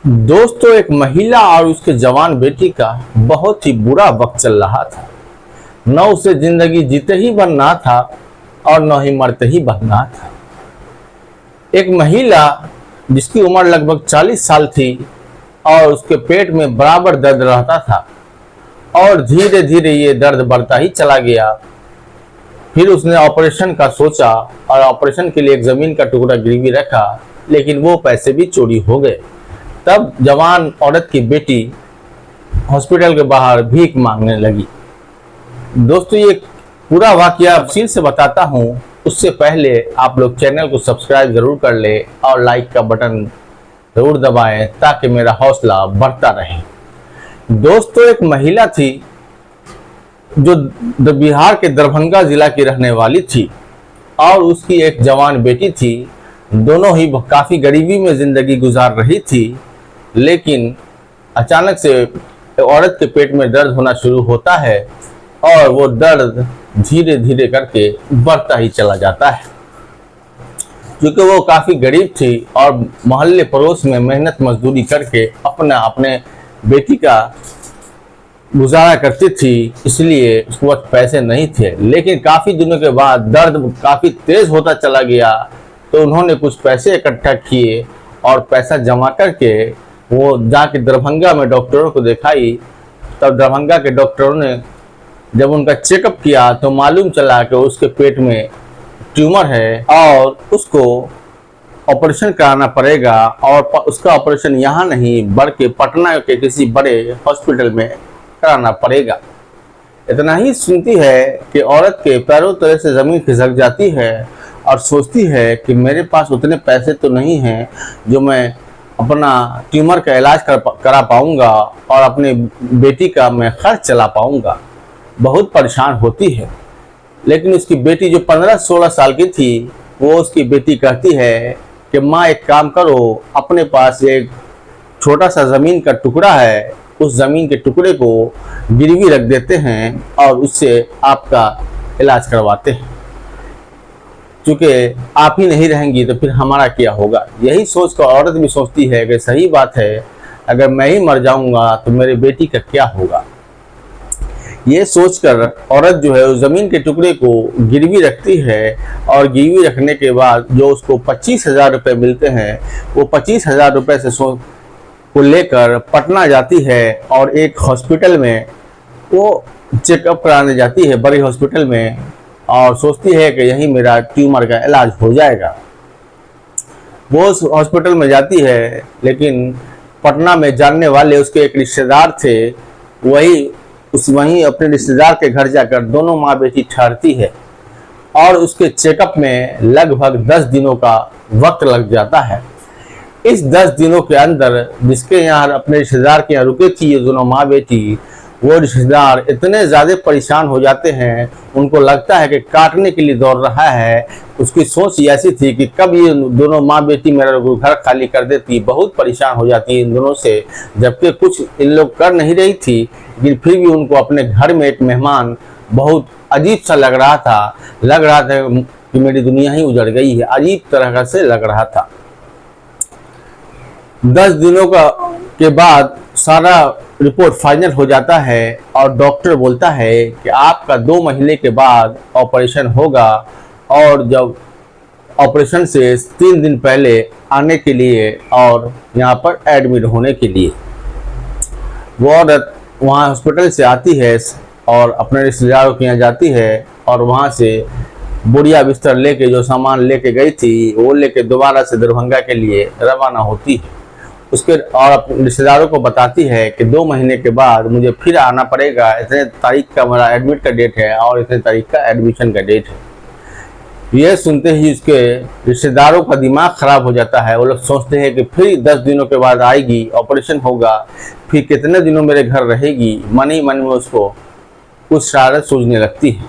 दोस्तों, एक महिला और उसके जवान बेटी का बहुत ही बुरा वक्त चल रहा था। न उसे जिंदगी जीते ही बनना था और न ही मरते ही बनना था। एक महिला जिसकी उम्र लगभग 40 साल थी और उसके पेट में बराबर दर्द रहता था और धीरे धीरे ये दर्द बढ़ता ही चला गया। फिर उसने ऑपरेशन का सोचा और ऑपरेशन के लिए एक जमीन का टुकड़ा गिरवी रखा, लेकिन वो पैसे भी चोरी हो गए। तब जवान औरत की बेटी हॉस्पिटल के बाहर भीख मांगने लगी। दोस्तों, ये पूरा वाकया तफसील से बताता हूँ, उससे पहले आप लोग चैनल को सब्सक्राइब जरूर कर ले और लाइक का बटन जरूर दबाएं ताकि मेरा हौसला बढ़ता रहे। दोस्तों, एक महिला थी जो बिहार के दरभंगा जिला की रहने वाली थी और उसकी एक जवान बेटी थी। दोनों ही काफ़ी गरीबी में ज़िंदगी गुजार रही थी, लेकिन अचानक से औरत के पेट में दर्द होना शुरू होता है और वो दर्द धीरे धीरे करके बढ़ता ही चला जाता है। क्योंकि वो काफ़ी गरीब थी और मोहल्ले पड़ोस में मेहनत मजदूरी करके अपने बेटी का गुजारा करती थी, इसलिए उस वक्त पैसे नहीं थे। लेकिन काफ़ी दिनों के बाद दर्द काफ़ी तेज़ होता चला गया, तो उन्होंने कुछ पैसे इकट्ठा किए और पैसा जमा करके वो जाके दरभंगा में डॉक्टरों को दिखाई। तब दरभंगा के डॉक्टरों ने जब उनका चेकअप किया तो मालूम चला कि उसके पेट में ट्यूमर है और उसको ऑपरेशन कराना पड़ेगा, और उसका ऑपरेशन यहाँ नहीं बल्कि पटना के किसी बड़े हॉस्पिटल में कराना पड़ेगा। इतना ही सुनती है कि औरत के पैरों तले से ज़मीन खिसक जाती है और सोचती है कि मेरे पास उतने पैसे तो नहीं हैं जो मैं अपना ट्यूमर का इलाज करा पाऊँगा और अपने बेटी का मैं खर्च चला पाऊँगा। बहुत परेशान होती है। लेकिन उसकी बेटी जो 15-16 साल की थी, वो उसकी बेटी कहती है कि माँ, एक काम करो, अपने पास एक छोटा सा ज़मीन का टुकड़ा है, उस ज़मीन के टुकड़े को गिरवी रख देते हैं और उससे आपका इलाज करवाते हैं। क्योंकि आप ही नहीं रहेंगी तो फिर हमारा क्या होगा। यही सोचकर औरत भी सोचती है कि सही बात है, अगर मैं ही मर जाऊंगा तो मेरे बेटी का क्या होगा। ये सोचकर औरत जो है उस ज़मीन के टुकड़े को गिरवी रखती है और गिरवी रखने के बाद जो उसको 25,000 रुपये मिलते हैं, वो 25,000 रुपये से को लेकर पटना जाती है और एक हॉस्पिटल में वो चेकअप कराने जाती है, बड़े हॉस्पिटल में, और सोचती है कि यही मेरा ट्यूमर का इलाज हो जाएगा। वो उस हॉस्पिटल में जाती है, लेकिन पटना में जानने वाले उसके एक रिश्तेदार थे, वहीं अपने रिश्तेदार के घर जाकर दोनों माँ बेटी ठहरती है और उसके चेकअप में लगभग 10 दिनों का वक्त लग जाता है। इस 10 दिनों के अंदर जिसके यहाँ अपने रिश्तेदार के यहाँ रुके थी ये दोनों माँ बेटी, वो रिश्तेदार इतने ज़्यादा परेशान हो जाते हैं, उनको लगता है कि काटने के लिए दौड़ रहा है। उसकी सोच ऐसी थी कि कब ये दोनों माँ बेटी मेरा घर खाली कर देती। बहुत परेशान हो जाती है इन दोनों से, जबकि कुछ इन लोग कर नहीं रही थी, लेकिन फिर भी उनको अपने घर में एक मेहमान बहुत अजीब सा लग रहा था कि मेरी दुनिया ही उजड़ गई है, अजीब तरह से लग रहा था। 10 दिनों के बाद सारा रिपोर्ट फाइनल हो जाता है और डॉक्टर बोलता है कि आपका 2 महीने के बाद ऑपरेशन होगा, और जब ऑपरेशन से 3 दिन पहले आने के लिए और यहाँ पर एडमिट होने के लिए। वो औरत वहाँ हॉस्पिटल से आती है और अपने रिश्तेदारों के यहाँ जाती है और वहाँ से बोरिया बिस्तर लेके जो सामान लेके गई थी वो लेके दोबारा से दरभंगा के लिए रवाना होती है। उसके और अपने रिश्तेदारों को बताती है कि 2 महीने के बाद मुझे फिर आना पड़ेगा, इतने तारीख का मेरा एडमिट का डेट है और इतने तारीख का एडमिशन का डेट है। यह सुनते ही उसके रिश्तेदारों का दिमाग खराब हो जाता है। वो लोग सोचते हैं कि फिर 10 दिनों के बाद आएगी, ऑपरेशन होगा, फिर कितने दिनों मेरे घर रहेगी। मन ही मन में उसको कुछ शरारत सूझने लगती है।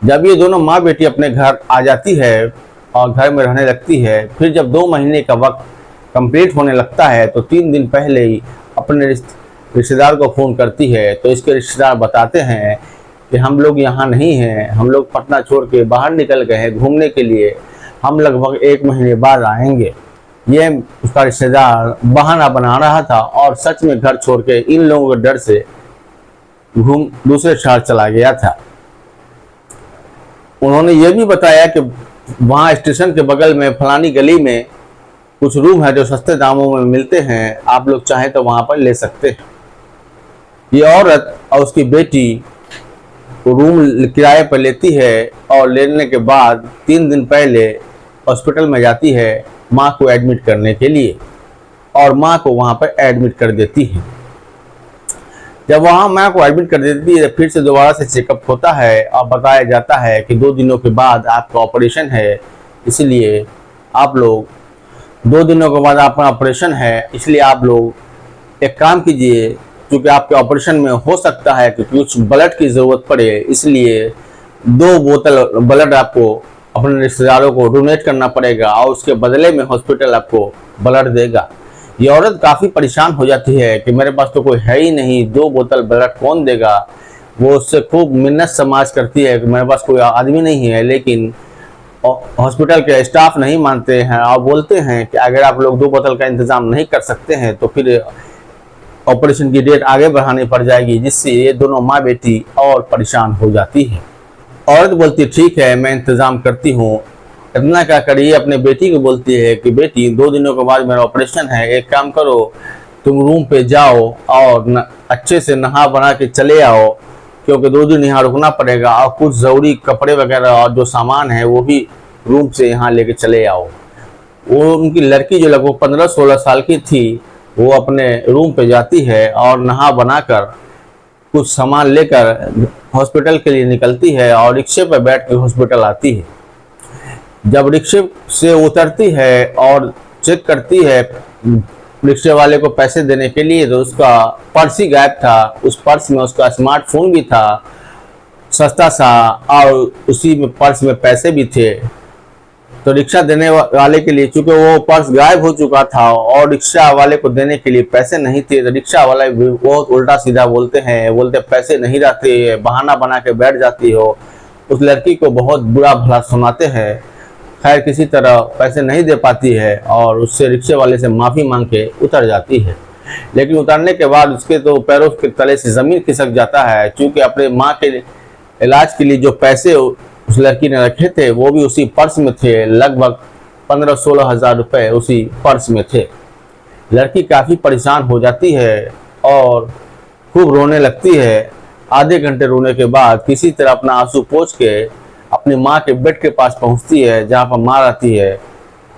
जब ये दोनों माँ बेटी अपने घर आ जाती है और घर में रहने लगती है, फिर जब 2 महीने का वक्त कंप्लीट होने लगता है तो 3 दिन पहले ही अपने रिश्तेदार को फ़ोन करती है। तो इसके रिश्तेदार बताते हैं कि हम लोग यहाँ नहीं हैं, हम लोग पटना छोड़ के बाहर निकल गए हैं घूमने के लिए, हम लगभग 1 महीने बाद आएंगे। ये उसका रिश्तेदार बहाना बना रहा था और सच में घर छोड़ के इन लोगों के डर से दूसरे शहर चला गया था। उन्होंने ये भी बताया कि वहाँ स्टेशन के बगल में फलानी गली में कुछ रूम है जो सस्ते दामों में मिलते हैं, आप लोग चाहें तो वहाँ पर ले सकते हैं। ये औरत और उसकी बेटी रूम किराए पर लेती है और लेने के बाद 3 दिन पहले हॉस्पिटल में जाती है माँ को एडमिट करने के लिए और माँ को वहाँ पर एडमिट कर देती है। जब वहाँ माँ को एडमिट कर देती है फिर से दोबारा से चेकअप होता है और बताया जाता है कि 2 दिनों के बाद आपका ऑपरेशन है, इसलिए आप लोग 2 दिनों के बाद आपका ऑपरेशन है, इसलिए आप लोग एक काम कीजिए, क्योंकि आपके ऑपरेशन में हो सकता है कि कुछ ब्लड की ज़रूरत पड़े, इसलिए 2 बोतल ब्लड आपको अपने रिश्तेदारों को डोनेट करना पड़ेगा और उसके बदले में हॉस्पिटल आपको ब्लड देगा। ये औरत काफ़ी परेशान हो जाती है कि मेरे पास तो कोई है ही नहीं, 2 बोतल ब्लड कौन देगा। वो उससे खूब मिन्नत समाज करती है कि मेरे पास कोई आदमी नहीं है, लेकिन हॉस्पिटल के स्टाफ नहीं मानते हैं और बोलते हैं कि अगर आप लोग 2 बोतल का इंतज़ाम नहीं कर सकते हैं तो फिर ऑपरेशन की डेट आगे बढ़ानी पड़ जाएगी, जिससे ये दोनों माँ बेटी और परेशान हो जाती है। औरत बोलती ठीक है मैं इंतज़ाम करती हूँ। इतना क्या करिए, अपने बेटी को बोलती है कि बेटी 2 दिनों के बाद मेरा ऑपरेशन है, एक काम करो तुम रूम पे जाओ और अच्छे से नहा बना के चले आओ, क्योंकि 2 दिन यहाँ रुकना पड़ेगा और कुछ ज़रूरी कपड़े वगैरह और जो सामान है वो भी रूम से यहाँ लेके चले आओ। वो उनकी लड़की जो लगभग 15-16 साल की थी वो अपने रूम पे जाती है और नहा बनाकर कुछ सामान लेकर हॉस्पिटल के लिए निकलती है और रिक्शे पर बैठ के हॉस्पिटल आती है। जब रिक्शे से उतरती है और चेक करती है रिक्शे वाले को पैसे देने के लिए, तो उसका पर्स ही गायब था। उस पर्स में उसका स्मार्टफोन भी था सस्ता सा और उसी में पर्स में पैसे भी थे। तो रिक्शा देने वाले के लिए, चूंकि वो पर्स गायब हो चुका था और रिक्शा वाले को देने के लिए पैसे नहीं थे, तो रिक्शा वाला बहुत उल्टा सीधा बोलते पैसे नहीं रहते, बहाना बना के बैठ जाती हो। उस लड़की को बहुत बुरा भला सुनाते हैं। खैर किसी तरह पैसे नहीं दे पाती है और उससे रिक्शे वाले से माफ़ी मांग के उतर जाती है, लेकिन उतरने के बाद उसके तो पैरों के तले से ज़मीन खिसक जाता है, क्योंकि अपने माँ के इलाज के लिए जो पैसे उस लड़की ने रखे थे वो भी उसी पर्स में थे। लगभग 15-16 हज़ार रुपये उसी पर्स में थे। लड़की काफ़ी परेशान हो जाती है और खूब रोने लगती है। आधे घंटे रोने के बाद किसी तरह अपना आंसू पोंछ के अपनी माँ के बेड के पास पहुँचती है जहाँ पर माँ रहती है।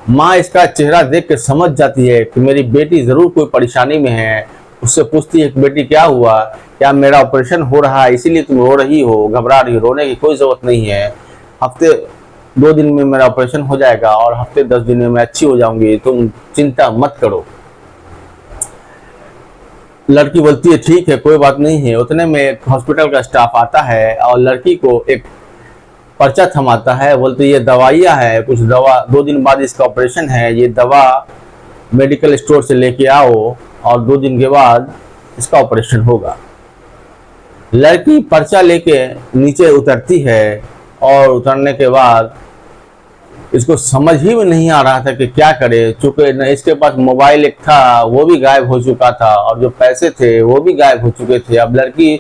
माँ इसका चेहरा देख के समझ जाती है कि मेरी बेटी ज़रूर कोई परेशानी में है। उससे पूछती है कि बेटी क्या हुआ, क्या मेरा ऑपरेशन हो रहा है इसीलिए तुम रो रही हो, घबरा रही हो? रोने की कोई ज़रूरत नहीं है, हफ्ते 2 दिन में मेरा ऑपरेशन हो जाएगा और हफ्ते 10 दिन में मैं अच्छी हो जाऊंगी, तुम चिंता मत करो। लड़की बोलती है ठीक है कोई बात नहीं है। उतने में एक हॉस्पिटल का स्टाफ आता है और लड़की को एक पर्चा थमाता है, बोलते ये दवाइयाँ है, कुछ दवा 2 दिन बाद इसका ऑपरेशन है, ये दवा मेडिकल स्टोर से लेके आओ और 2 दिन के बाद इसका ऑपरेशन होगा। लड़की पर्चा लेके नीचे उतरती है और उतरने के बाद इसको समझ ही में नहीं आ रहा था कि क्या करे, चूँकि न इसके पास मोबाइल एक था वो भी गायब हो चुका था और जो पैसे थे वो भी गायब हो चुके थे। अब लड़की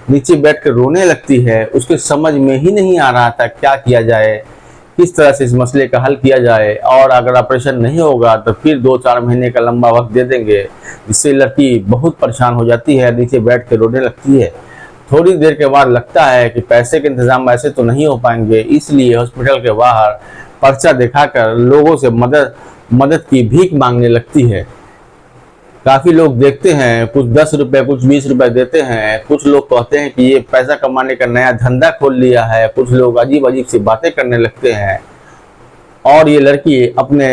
नीचे बैठ कर रोने लगती है। उसके समझ में ही नहीं आ रहा था क्या किया जाए, किस तरह से इस मसले का हल किया जाए, और अगर ऑपरेशन नहीं होगा तो फिर 2-4 महीने का लंबा वक्त दे देंगे, जिससे लड़की बहुत परेशान हो जाती है, नीचे बैठ कर रोने लगती है। थोड़ी देर के बाद लगता है कि पैसे के इंतजाम ऐसे तो नहीं हो पाएंगे, इसलिए हॉस्पिटल के बाहर पर्चा दिखाकर लोगों से मदद की भीख मांगने लगती है। काफ़ी लोग देखते हैं, कुछ 10 रुपये कुछ 20 रुपये देते हैं, कुछ लोग कहते हैं कि ये पैसा कमाने का नया धंधा खोल लिया है, कुछ लोग अजीब अजीब सी बातें करने लगते हैं। और ये लड़की अपने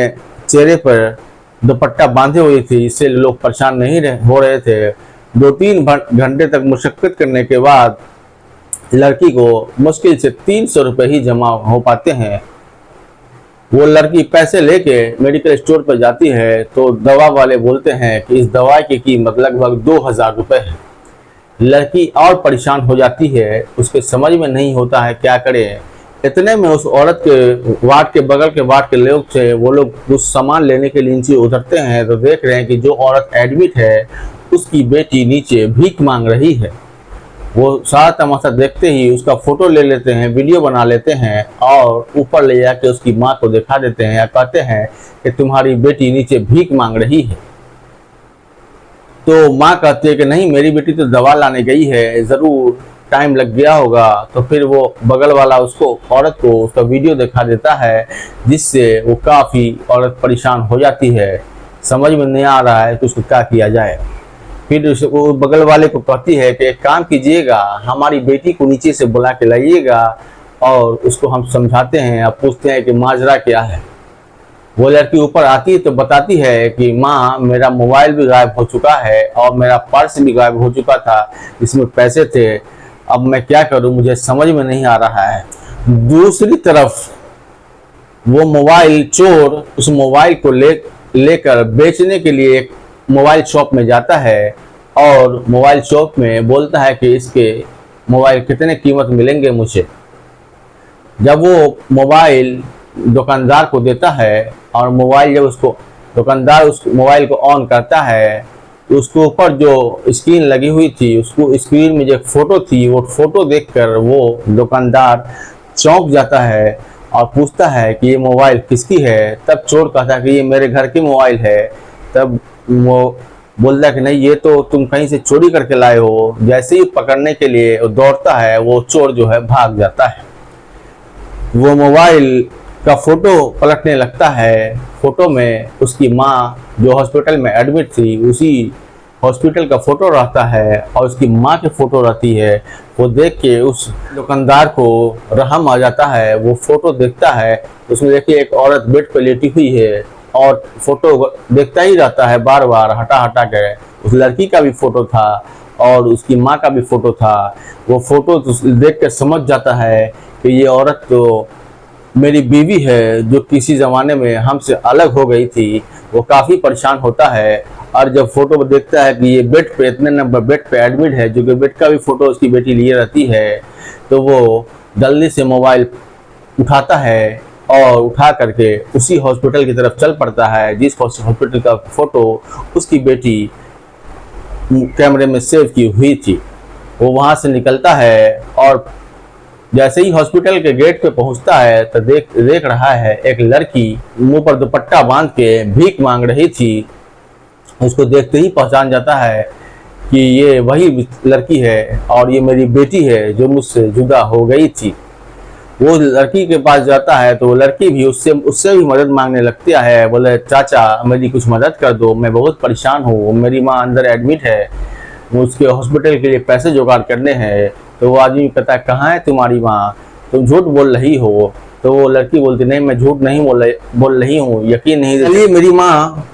चेहरे पर दुपट्टा बांधे हुई थी, इससे लोग परेशान नहीं हो रहे थे। 2-3 घंटे तक मुशक्कत करने के बाद लड़की को मुश्किल से 300 रुपये ही जमा हो पाते हैं। वो लड़की पैसे लेके मेडिकल स्टोर पर जाती है तो दवा वाले बोलते हैं कि इस दवा की कीमत लगभग 2000 रुपये है। लड़की और परेशान हो जाती है, उसके समझ में नहीं होता है क्या करे, इतने में उस औरत के वार्ड के बगल के वार्ड के लोग थे, वो लोग कुछ सामान लेने के लिए नीचे उतरते हैं तो देख रहे हैं कि जो औरत एडमिट है उसकी बेटी नीचे भीख मांग रही है। वो सारा तमाशा देखते ही उसका फोटो ले लेते हैं, वीडियो बना लेते हैं और ऊपर ले जाके उसकी माँ को दिखा देते हैं या कहते हैं कि तुम्हारी बेटी नीचे भीख मांग रही है। तो माँ कहती है कि नहीं, मेरी बेटी तो दवा लाने गई है, ज़रूर टाइम लग गया होगा। तो फिर वो बगल वाला उसको औरत को उसका वीडियो दिखा देता है, जिससे वो काफ़ी औरत परेशान हो जाती है। समझ में नहीं आ रहा है कि उसको क्या किया जाए। फिर वो बगल वाले को कहती है कि एक काम कीजिएगा, हमारी बेटी को नीचे से बुला के लाइएगा और उसको हम समझाते हैं। अब पूछते हैं कि माजरा क्या है। वो लड़की ऊपर आती है तो बताती है कि माँ, मेरा मोबाइल भी गायब हो चुका है और मेरा पर्स भी गायब हो चुका था, इसमें पैसे थे। अब मैं क्या करूं, मुझे समझ में नहीं आ रहा है। दूसरी तरफ वो मोबाइल चोर उस मोबाइल को लेकर बेचने के लिए एक मोबाइल शॉप में जाता है और मोबाइल शॉप में बोलता है कि इसके मोबाइल कितने कीमत मिलेंगे मुझे। जब वो मोबाइल दुकानदार को देता है और मोबाइल जब उसको दुकानदार उस मोबाइल को ऑन करता है, उसके ऊपर जो स्क्रीन लगी हुई थी, उसको स्क्रीन में जो फोटो थी, वो फोटो देखकर वो दुकानदार चौंक जाता है और पूछता है कि ये मोबाइल किसकी है। तब चोर कहता है कि ये मेरे घर की मोबाइल है। तब वो बोलता है कि नहीं, ये तो तुम कहीं से चोरी करके लाए हो। जैसे ही पकड़ने के लिए दौड़ता है, वो चोर जो है भाग जाता है। वो मोबाइल का फोटो पलटने लगता है। फोटो में उसकी माँ जो हॉस्पिटल में एडमिट थी, उसी हॉस्पिटल का फोटो रहता है और उसकी माँ की फोटो रहती है। वो देख के उस दुकानदार को रहम आ जाता है। वो फोटो देखता है, उसमें देखिए एक औरत बेड पर लेटी हुई है और फोटो देखता ही रहता है, बार बार हटा हटा के। उस लड़की का भी फोटो था और उसकी माँ का भी फोटो था। वो फोटो देख के समझ जाता है कि ये औरत तो मेरी बीवी है, जो किसी ज़माने में हमसे अलग हो गई थी। वो काफ़ी परेशान होता है और जब फोटो देखता है कि ये बेड पे, इतने नंबर बेड पे एडमिट है, जो कि बेड का भी फोटो उसकी बेटी लिए रहती है, तो वो जल्दी से मोबाइल उठाता है और उठा करके उसी हॉस्पिटल की तरफ चल पड़ता है जिस हॉस्पिटल का फोटो उसकी बेटी कैमरे में सेव की हुई थी। वो वहाँ से निकलता है और जैसे ही हॉस्पिटल के गेट पे पहुंचता है तो देख रहा है एक लड़की मुंह पर दुपट्टा बांध के भीख मांग रही थी। उसको देखते ही पहचान जाता है कि ये वही लड़की है और ये मेरी बेटी है जो मुझसे जुदा हो गई थी। वो लड़की के पास जाता है तो वो लड़की भी उससे भी मदद मांगने लगती है। बोले, चाचा मेरी कुछ मदद कर दो, मैं बहुत परेशान हूँ, मेरी माँ अंदर एडमिट है, उसके हॉस्पिटल के लिए पैसे जुगाड़ करने हैं। तो वो आदमी कहता है, कहाँ है तुम्हारी माँ, तुम झूठ बोल रही हो। तो वो लड़की बोलती, नहीं मैं झूठ नहीं बोल रही हूँ, यकीन नहीं। चलिए, मेरी माँ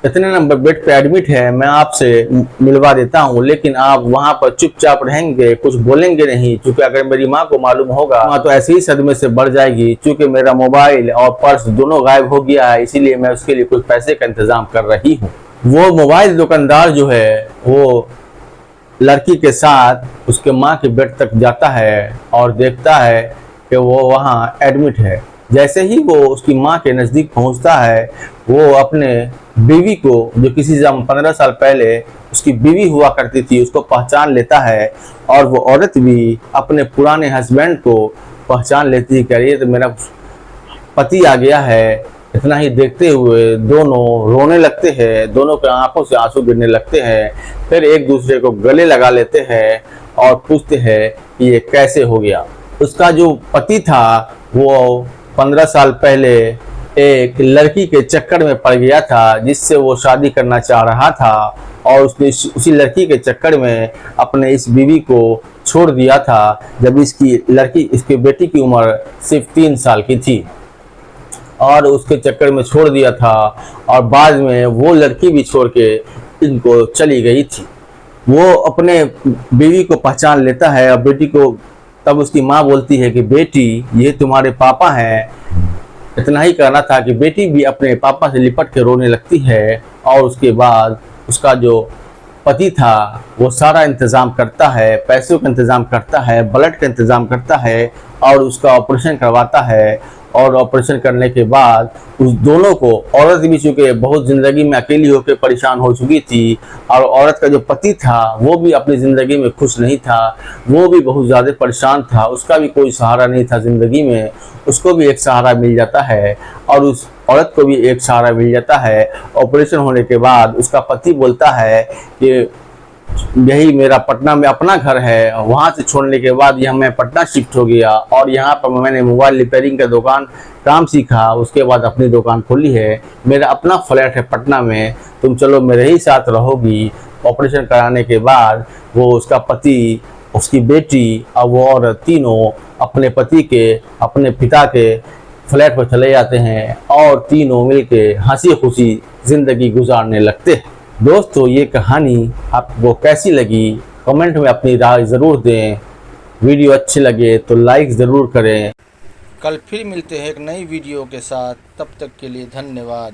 इतने नंबर बेड पे एडमिट है, मैं आपसे मिलवा देता हूँ, लेकिन आप वहाँ पर चुपचाप रहेंगे, कुछ बोलेंगे नहीं, क्योंकि अगर मेरी माँ को मालूम होगा, माँ तो ऐसे ही सदमे से बढ़ जाएगी। क्योंकि मेरा मोबाइल और पर्स दोनों गायब हो गया है, इसीलिए मैं उसके लिए कुछ पैसे का इंतजाम कर रही हूँ। वो मोबाइल दुकानदार जो है वो लड़की के साथ उसके माँ के बेड तक जाता है और देखता है कि वो वहाँ एडमिट है। जैसे ही वो उसकी माँ के नज़दीक पहुँचता है, वो अपने बीवी को, जो किसी 15 साल पहले उसकी बीवी हुआ करती थी, उसको पहचान लेता है। और वो औरत भी अपने पुराने हस्बैंड को पहचान लेती है कि ये तो मेरा पति आ गया है। इतना ही देखते हुए दोनों रोने लगते हैं, दोनों के आंखों से आंसू गिरने लगते हैं। फिर एक दूसरे को गले लगा लेते हैं और पूछते हैं कि ये कैसे हो गया। उसका जो पति था वो 15 साल पहले एक लड़की के चक्कर में पड़ गया था, जिससे वो शादी करना चाह रहा था और उसने उसी लड़की के चक्कर में अपने इस बीवी को छोड़ दिया था जब इसकी बेटी की उम्र सिर्फ 3 साल की थी, और उसके चक्कर में छोड़ दिया था। और बाद में वो लड़की भी छोड़ के इनको चली गई थी। वो अपने बीवी को पहचान लेता है और बेटी को, तब उसकी माँ बोलती है कि बेटी ये तुम्हारे पापा हैं। इतना ही कहना था कि बेटी भी अपने पापा से लिपट के रोने लगती है और उसके बाद उसका जो पति था वो सारा इंतज़ाम करता है, पैसों का इंतज़ाम करता है, ब्लड का इंतज़ाम करता है और उसका ऑपरेशन करवाता है। और ऑपरेशन करने के बाद उस दोनों को, औरत भी चूँकि बहुत ज़िंदगी में अकेली होकर परेशान हो चुकी थी और औरत का जो पति था वो भी अपनी ज़िंदगी में खुश नहीं था, वो भी बहुत ज़्यादा परेशान था, उसका भी कोई सहारा नहीं था ज़िंदगी में। उसको भी एक सहारा मिल जाता है और उस औरत को भी एक सहारा मिल जाता है। ऑपरेशन होने के बाद उसका पति बोलता है कि यही मेरा पटना में अपना घर है, वहाँ से छोड़ने के बाद यहाँ मैं पटना शिफ्ट हो गया और यहाँ पर मैंने मोबाइल रिपेयरिंग का दुकान काम सीखा, उसके बाद अपनी दुकान खोली है, मेरा अपना फ्लैट है पटना में, तुम चलो मेरे ही साथ रहोगी। ऑपरेशन कराने के बाद वो उसका पति, उसकी बेटी और वो औरत तीनों अपने पति के, अपने पिता के फ्लैट पर चले जाते हैं और तीनों मिलके हंसी खुशी ज़िंदगी गुजारने लगते हैं। दोस्तों ये कहानी आपको कैसी लगी कमेंट में अपनी राय ज़रूर दें। वीडियो अच्छी लगे तो लाइक ज़रूर करें। कल फिर मिलते हैं एक नई वीडियो के साथ, तब तक के लिए धन्यवाद।